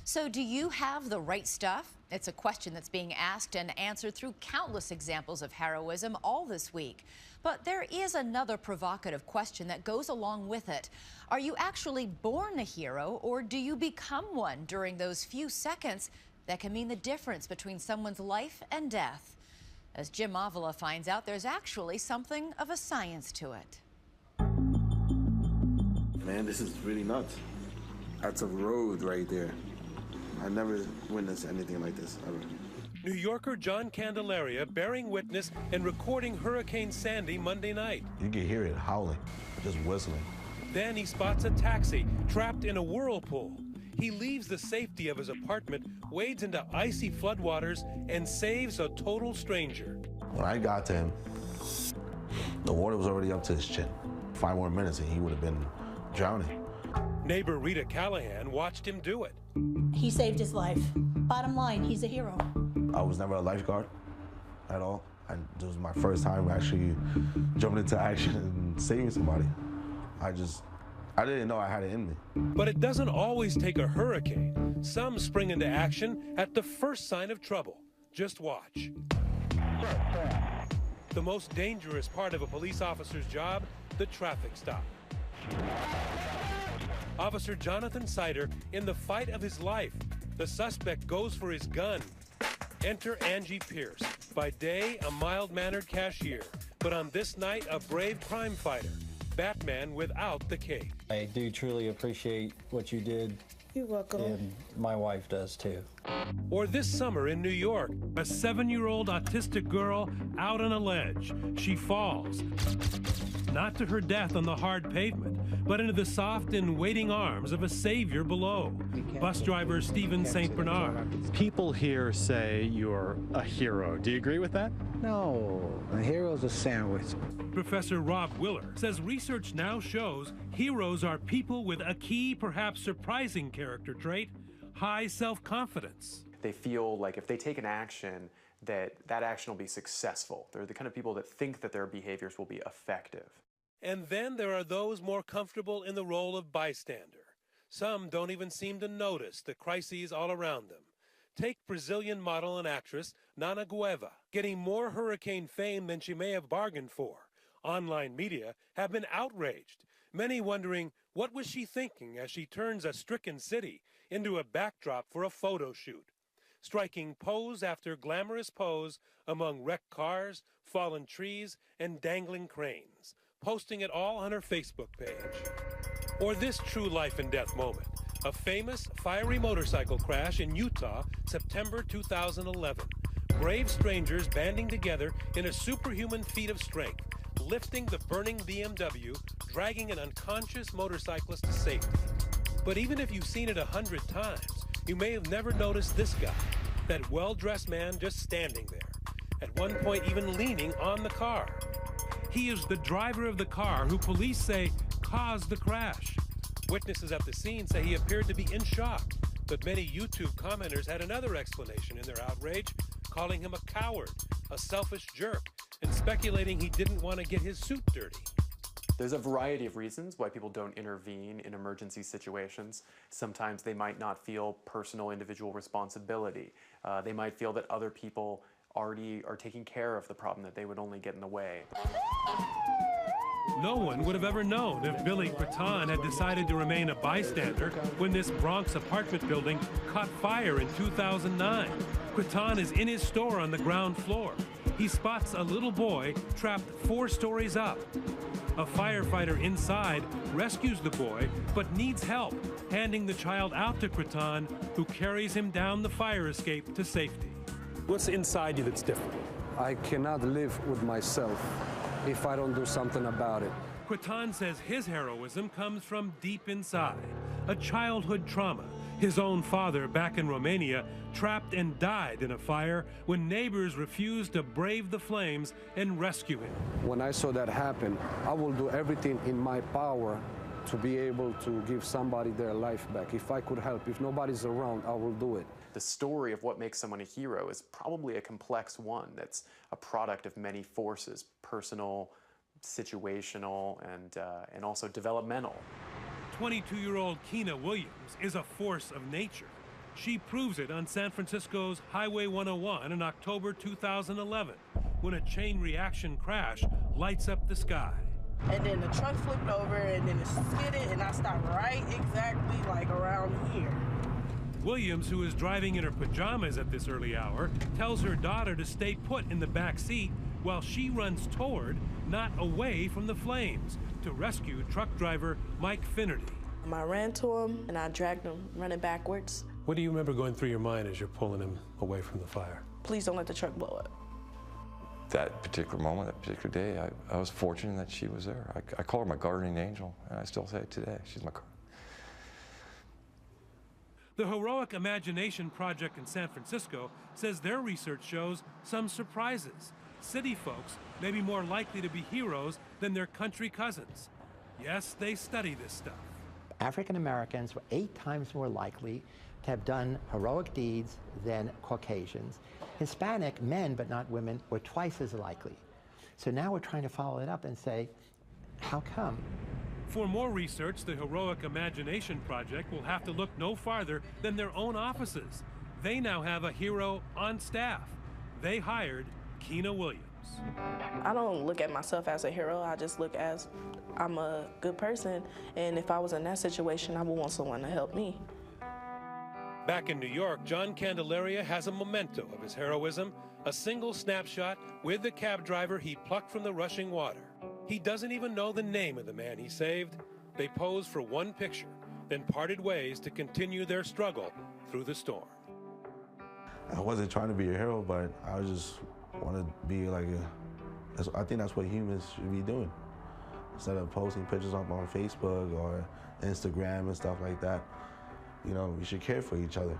So, do you have the right stuff? It's a question that's being asked and answered through countless examples of heroism all this week. But there is another provocative question that goes along with it. Are you actually born a hero, or do you become one during those few seconds that can mean the difference between someone's life and death? As Jim Avila finds out, there's actually something of a science to it. Man, this is really nuts. That's a road right there. I never witnessed anything like this ever. New Yorker John Candelaria bearing witness and recording Hurricane Sandy Monday night. You can hear it howling, just whistling. Then he spots a taxi trapped in a whirlpool. He leaves the safety of his apartment, wades into icy floodwaters, and saves a total stranger. When I got to him, the water was already up to his chin. 5 more minutes and he would have been drowning. Neighbor Rita Callahan watched him do it. He saved his life. Bottom line, he's a hero. I was never a lifeguard at all. This was my first time actually jumping into action and saving somebody. I didn't know I had it in me. But it doesn't always take a hurricane. Some spring into action at the first sign of trouble. Just watch. The most dangerous part of a police officer's job, the traffic stop. Officer Jonathan Sider in the fight of his life. The suspect goes for his gun. Enter Angie Pierce, by day a mild-mannered cashier, but on this night a brave crime fighter, Batman without the cape. I do truly appreciate what you did. You're welcome. And my wife does too. Or this summer in New York, a 7-year-old autistic girl out on a ledge. She falls, not to her death on the hard pavement, but into the soft and waiting arms of a savior below. Bus driver Stephen St. Bernard. People here say you're a hero. Do you agree with that? No, a hero's a sandwich. Professor Rob Willer says research now shows heroes are people with a key, perhaps surprising character trait: high self-confidence. They feel like if they take an action, that action will be successful. They're the kind of people that think that their behaviors will be effective. And then there are those more comfortable in the role of bystander. Some don't even seem to notice the crises all around them. Take Brazilian model and actress Nana Gueva, getting more hurricane fame than she may have bargained for. Online media have been outraged, many wondering what was she thinking as she turns a stricken city into a backdrop for a photo shoot, striking pose after glamorous pose among wrecked cars, fallen trees, and dangling cranes, posting it all on her Facebook page. Or this true life and death moment, a famous fiery motorcycle crash in Utah, September 2011. Brave strangers banding together in a superhuman feat of strength, lifting the burning BMW, dragging an unconscious motorcyclist to safety. But even if you've seen it 100 times, you may have never noticed this guy, that well-dressed man just standing there, at one point even leaning on the car. He is the driver of the car who police say caused the crash. Witnesses at the scene say he appeared to be in shock, but many YouTube commenters had another explanation in their outrage, calling him a coward, a selfish jerk, and speculating he didn't want to get his suit dirty. There's a variety of reasons why people don't intervene in emergency situations. Sometimes they might not feel personal individual responsibility. They might feel that other people already are taking care of the problem, that they would only get in the way. No one would have ever known if Billy Cretton had decided to remain a bystander when this Bronx apartment building caught fire in 2009. Cretton is in his store on the ground floor. He spots a little boy trapped 4 stories up. A firefighter inside rescues the boy, but needs help, handing the child out to Cretton, who carries him down the fire escape to safety. What's inside you that's different? I cannot live with myself if I don't do something about it. Cretton says his heroism comes from deep inside, a childhood trauma. His own father, back in Romania, trapped and died in a fire when neighbors refused to brave the flames and rescue him. When I saw that happen, I will do everything in my power to be able to give somebody their life back. If I could help, if nobody's around, I will do it. The story of what makes someone a hero is probably a complex one that's a product of many forces: personal, situational, and also developmental. 22-year-old Keena Williams is a force of nature. She proves it on San Francisco's Highway 101 in October 2011, when a chain reaction crash lights up the sky. And then the truck flipped over, and then it skidded, and I stopped right exactly like around here. Williams, who is driving in her pajamas at this early hour, tells her daughter to stay put in the back seat while she runs toward, not away from the flames, to rescue truck driver Mike Finnerty. I ran to him, and I dragged him, running backwards. What do you remember going through your mind as you're pulling him away from the fire? Please don't let the truck blow up. That particular moment, that particular day, I was fortunate that she was there. I call her my guardian angel, and I still say it today. She's my The Heroic Imagination Project in San Francisco says their research shows some surprises. City folks may be more likely to be heroes than their country cousins. Yes, they study this stuff. African Americans were 8 times more likely to have done heroic deeds than Caucasians. Hispanic men, but not women, were twice as likely. So now we're trying to follow it up and say, how come? For more research, the Heroic Imagination Project will have to look no farther than their own offices. They now have a hero on staff. They hired Keena Williams. I don't look at myself as a hero. I just look as I'm a good person, and if I was in that situation, I would want someone to help me. Back in New York, John Candelaria has a memento of his heroism, a single snapshot with the cab driver he plucked from the rushing water. He doesn't even know the name of the man he saved. They posed for one picture, then parted ways to continue their struggle through the storm. I wasn't trying to be a hero, but I just want to be like I think that's what humans should be doing. Instead of posting pictures up on Facebook or Instagram and stuff like that, you know, we should care for each other.